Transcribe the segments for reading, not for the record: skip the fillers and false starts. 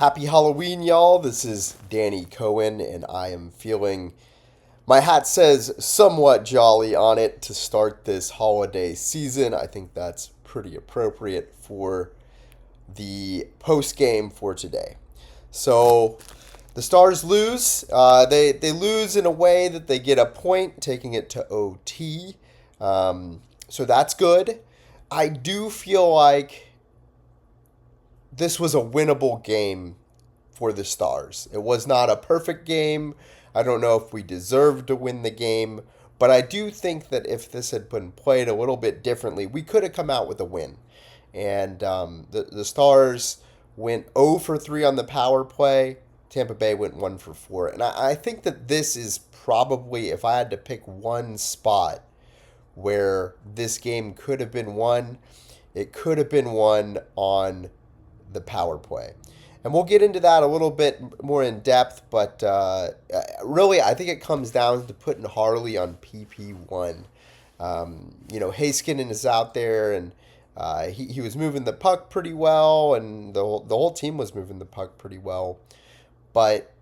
Happy Halloween, y'all. This is Danny Cohen, and I am feeling my hat says somewhat jolly on it to start this holiday season. I think that's pretty appropriate for the post game for today. So the Stars lose. They lose in a way that they get a point, taking it to OT. So that's good. I do feel like this was a winnable game for the Stars. It was not a perfect game. I don't know if we deserved to win the game, but I do think that if this had been played a little bit differently, we could have come out with a win. And the Stars went 0 for 3 on the power play. Tampa Bay went 1 for 4. And I think that this is probably, if I had to pick one spot where this game could have been won, it could have been won on the power play. And we'll get into that a little bit more in depth, but really, I think it comes down to putting Harley on PP1. Heiskanen is out there, and he was moving the puck pretty well, and the whole team was moving the puck pretty well. But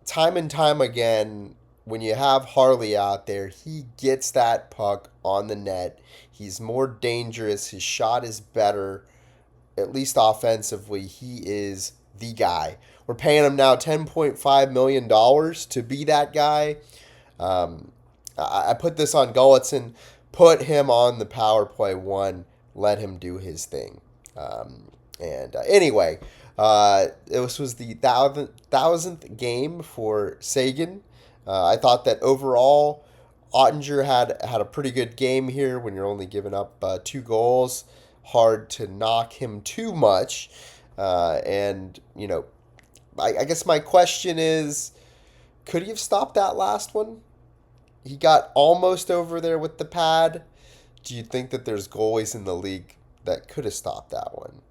time and time again, when you have Harley out there, he gets that puck on the net. He's more dangerous. His shot is better. At least offensively, he is the guy. We're paying him now $10.5 million to be that guy. I put this on Gulletson. Put him on the power play one. Let him do his thing. Anyway, this was the thousandth game for Sagan. I thought that overall, Ottinger had a pretty good game here when you're only giving up 2 goals. Hard to knock him too much. I guess my question is, could he have stopped that last one? He got almost over there with the pad. Do you think that there's goalies in the league that could have stopped that one?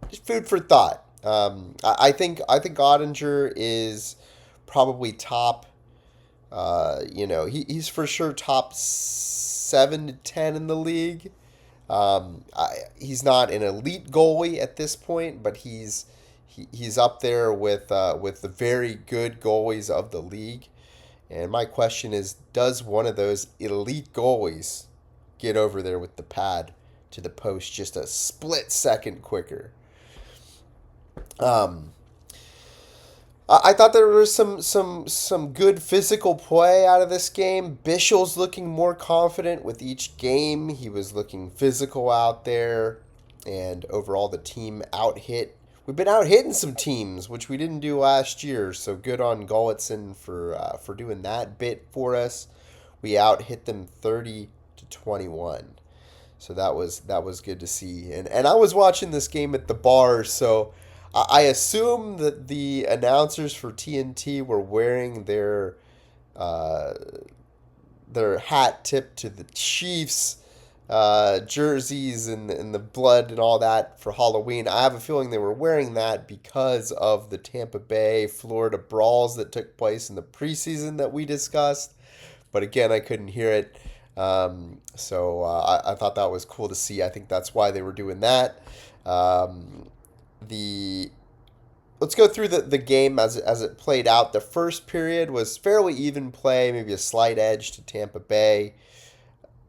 Just food for thought. I think Ottinger is probably top. He's for sure top 7 to 10 in the league. He's not an elite goalie at this point, but he's up there with the very good goalies of the league. And my question is, does one of those elite goalies get over there with the pad to the post just a split second quicker? I thought there was some good physical play out of this game. Bischel's looking more confident with each game. He was looking physical out there, and overall the team out-hit. We've been out-hitting some teams, which we didn't do last year, so good on Gulletson for doing that bit for us. We out-hit them 30-21. So that was good to see. And I was watching this game at the bar, so I assume that the announcers for TNT were wearing their hat tipped to the Chiefs jerseys and the blood and all that for Halloween. I have a feeling they were wearing that because of the Tampa Bay Florida brawls that took place in the preseason that we discussed. But again, I couldn't hear it. I thought that was cool to see. I think that's why they were doing that. Let's go through the game as it played out. The first period was fairly even play, maybe a slight edge to Tampa Bay.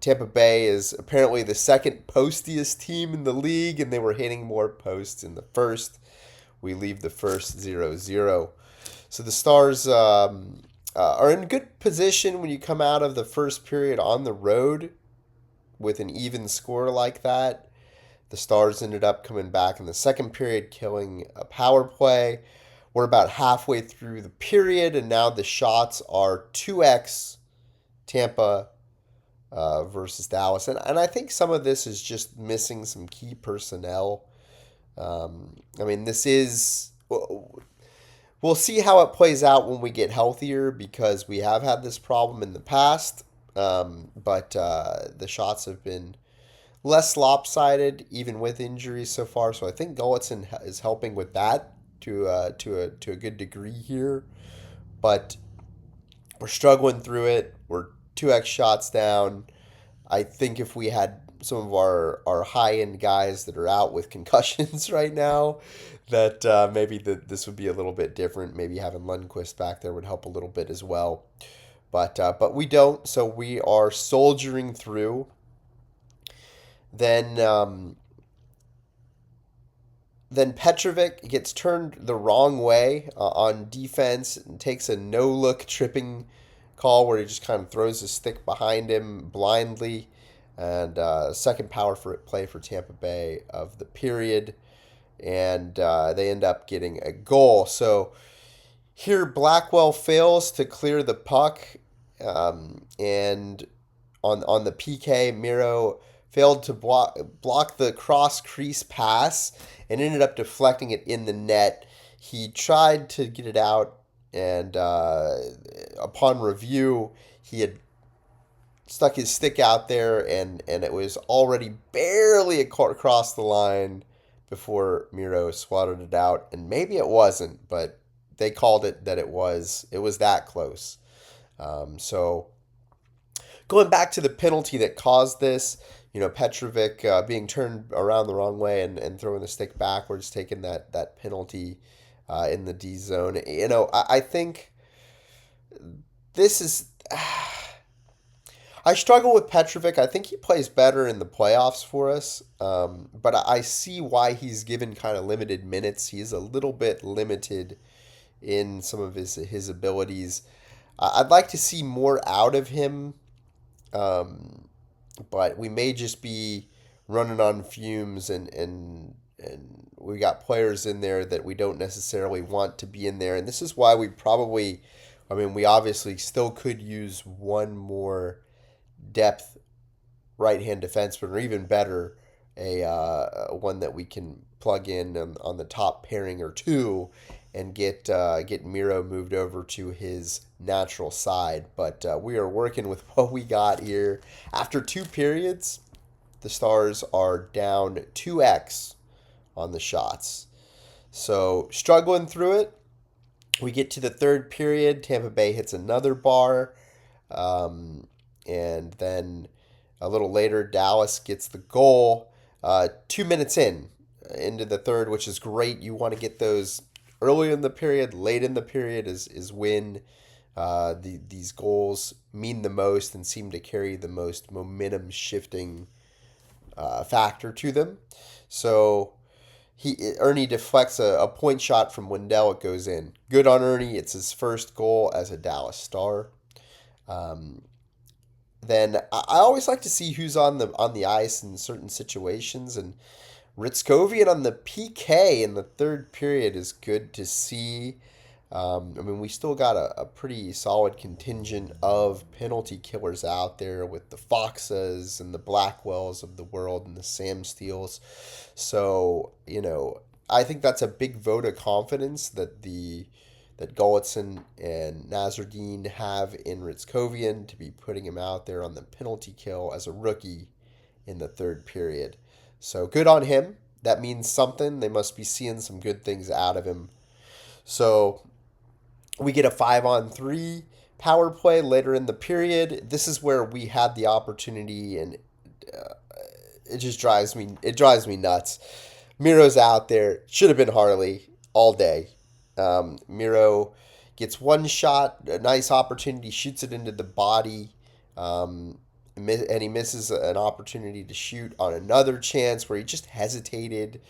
Tampa Bay is apparently the second postiest team in the league, and they were hitting more posts in the first. We leave the first 0-0. So the Stars are in good position when you come out of the first period on the road with an even score like that. The Stars ended up coming back in the second period, killing a power play. We're about halfway through the period, and now the shots are 2x Tampa versus Dallas. And I think some of this is just missing some key personnel. This is... We'll see how it plays out when we get healthier, because we have had this problem in the past. But the shots have been less lopsided, even with injuries so far. So I think Gulletson is helping with that to a good degree here. But we're struggling through it. We're 2x shots down. I think if we had some of our high end guys that are out with concussions right now. That maybe this would be a little bit different. Maybe having Lundqvist back there would help a little bit as well. But we don't, so we are soldiering through. Then then Petrovic gets turned the wrong way on defense and takes a no look tripping call where he just kind of throws his stick behind him blindly. And second power for play for Tampa Bay of the period. And they end up getting a goal. So here Blackwell fails to clear the puck. And on the PK, Miro failed to block the cross crease pass and ended up deflecting it in the net. He tried to get it out, and upon review, he had stuck his stick out there, and it was already barely across the line before Miro swatted it out. And maybe it wasn't, but they called it that it was. It was that close. So going back to the penalty that caused this, Petrovic being turned around the wrong way and throwing the stick backwards, taking that penalty in the D zone. I think this is. I struggle with Petrovic. I think he plays better in the playoffs for us, but I see why he's given kind of limited minutes. He is a little bit limited in some of his abilities. I'd like to see more out of him, but we may just be running on fumes, and we got players in there that we don't necessarily want to be in there. And this is why we probably, we obviously still could use one more depth right hand defenseman, or even better, a one that we can plug in on the top pairing or two, and get Miro moved over to his natural side. But we are working with what we got here. After two periods, the Stars are down 2x on the shots. So struggling through it. We get to the third period. Tampa Bay hits another bar. And then a little later, Dallas gets the goal 2 minutes into the third, which is great. You want to get those early in the period. Late in the period is when these goals mean the most and seem to carry the most momentum shifting factor to them. So Ernie deflects a point shot from Wendell. It goes in. Good on Ernie. It's his first goal as a Dallas Star. Then I always like to see who's on the ice in certain situations, and Ritzkovian on the PK in the third period is good to see. We still got a pretty solid contingent of penalty killers out there with the Foxes and the Blackwells of the world and the Sam Steels. So, I think that's a big vote of confidence that Golitzin and Nazardine have in Ritzkovian, to be putting him out there on the penalty kill as a rookie in the third period. So good on him. That means something. They must be seeing some good things out of him. So we get a 5-on-3 power play later in the period. This is where we had the opportunity, and it just drives me nuts. Miro's out there. Should have been Harley all day. Miro gets one shot, a nice opportunity, shoots it into the body, and he misses an opportunity to shoot on another chance where he just hesitated.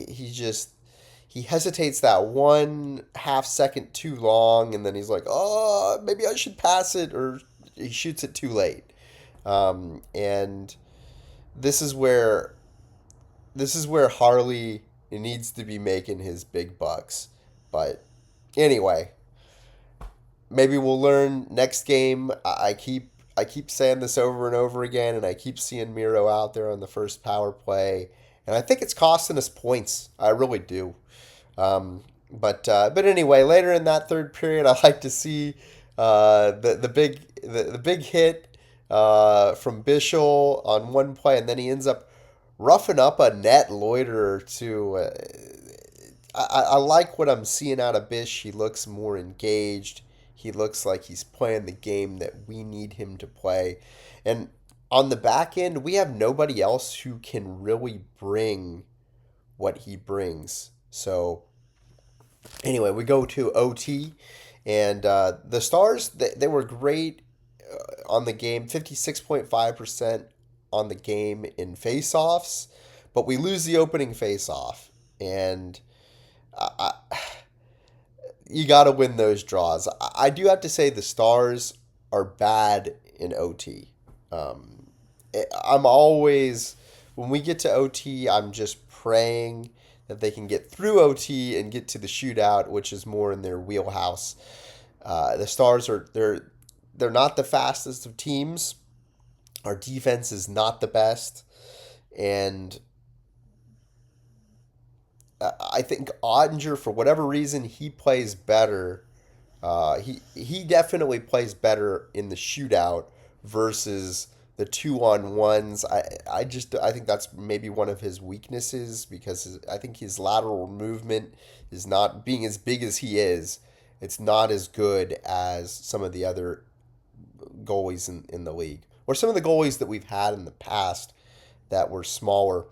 He hesitates that 1/2 second too long, and then he's like, "Oh, maybe I should pass it," or he shoots it too late. And this is where Harley needs to be making his big bucks. But anyway, maybe we'll learn next game. I keep saying this over and over again, and I keep seeing Miro out there on the first power play, and I think it's costing us points. I really do. But anyway, later in that third period, I like to see the big hit from Bischel on one play, and then he ends up roughing up a net loiterer to. I like what I'm seeing out of Bish. He looks more engaged. He looks like he's playing the game that we need him to play. And on the back end, we have nobody else who can really bring what he brings. So anyway, we go to OT, and the Stars they were great on the game, 56.5% on the game in faceoffs, but we lose the opening faceoff, and I, you got to win those draws. I do have to say the Stars are bad in OT. I'm always, when we get to OT, I'm just praying that they can get through OT and get to the shootout, which is more in their wheelhouse. The Stars they're not the fastest of teams. Our defense is not the best, and I think Ottinger, for whatever reason, he plays better. He definitely plays better in the shootout versus the 2-on-1s. I think that's maybe one of his weaknesses because I think his lateral movement is not being as big as he is. It's not as good as some of the other goalies in the league or some of the goalies that we've had in the past that were smaller.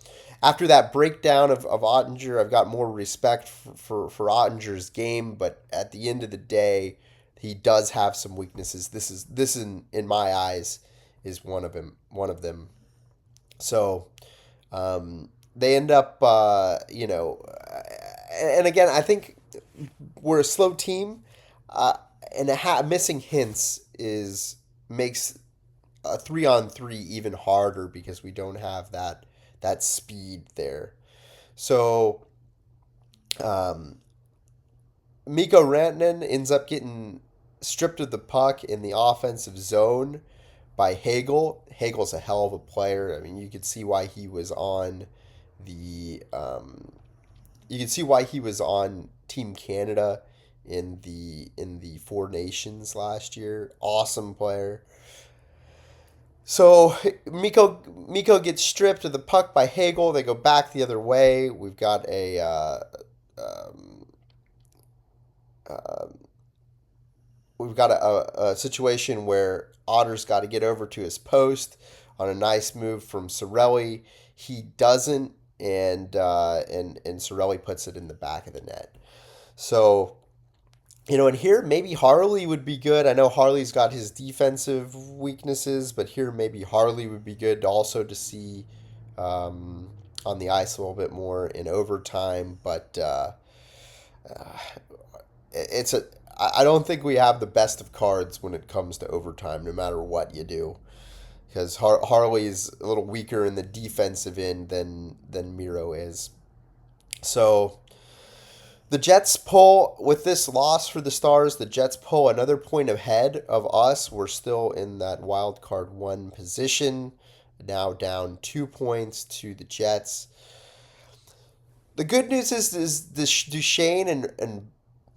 After that breakdown of Ottinger, I've got more respect for Ottinger's game, but at the end of the day, he does have some weaknesses. This in my eyes is one of them. So they end up and again I think we're a slow team, and missing hints is makes a 3-on-3 even harder because we don't have that speed there. So um, Mikko Rantanen ends up getting stripped of the puck in the offensive zone by Hagel. Hagel's a hell of a player. I mean, you could see why he was on the you can see why he was on Team Canada in the Four Nations last year. Awesome player. So Miko gets stripped of the puck by Hagel. They go back the other way. We've got um, uh, a situation where Otter's got to get over to his post on a nice move from Sorelli. He doesn't, and Sorelli puts it in the back of the net. So and here maybe Harley would be good. I know Harley's got his defensive weaknesses, but here maybe Harley would be good also to see on the ice a little bit more in overtime. But it's a I don't think we have the best of cards when it comes to overtime, no matter what you do, because Harley's a little weaker in the defensive end than Miro is. So the Jets pull with this loss for the Stars. The Jets pull another point ahead of us. We're still in that wild card one position, now down 2 points to the Jets. The good news is this Duchesne and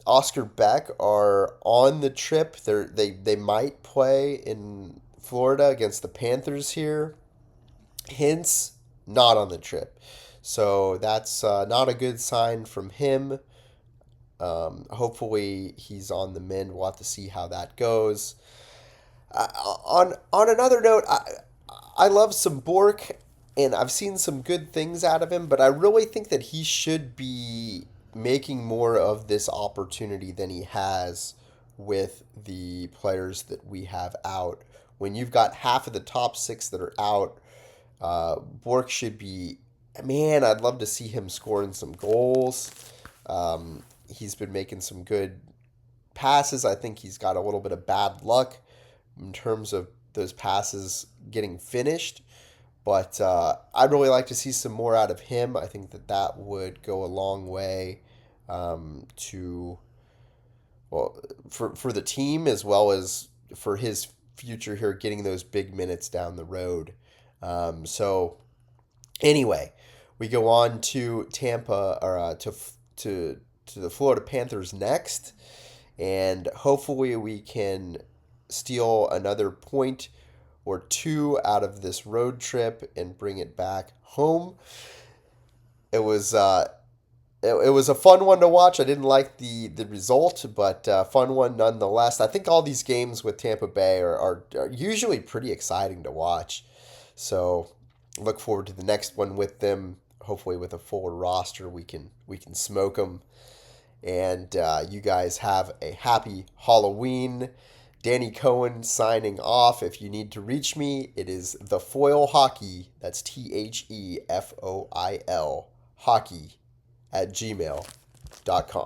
Oscar Beck are on the trip. They might play in Florida against the Panthers here. Hintz not on the trip, so that's not a good sign from him. Hopefully he's on the mend. We'll have to see how that goes. On another note, I love some Bork, and I've seen some good things out of him, but I really think that he should be making more of this opportunity than he has with the players that we have out. When you've got half of the top six that are out, Bork should be. Man, I'd love to see him scoring some goals. He's been making some good passes. I think he's got a little bit of bad luck in terms of those passes getting finished. But I'd really like to see some more out of him. I think that would go a long way to, well, for the team as well as for his future here, getting those big minutes down the road. So anyway, we go on to Tampa or to the Florida Panthers next, and hopefully we can steal another point or two out of this road trip and bring it back home. It was it was a fun one to watch. I didn't like the result, but fun one nonetheless. I think all these games with Tampa Bay are usually pretty exciting to watch. So look forward to the next one with them. Hopefully, with a fuller roster, we can smoke them. And you guys have a happy Halloween. Danny Cohen signing off. If you need to reach me, it is the Foil Hockey. That's TheFoil hockey at gmail.com.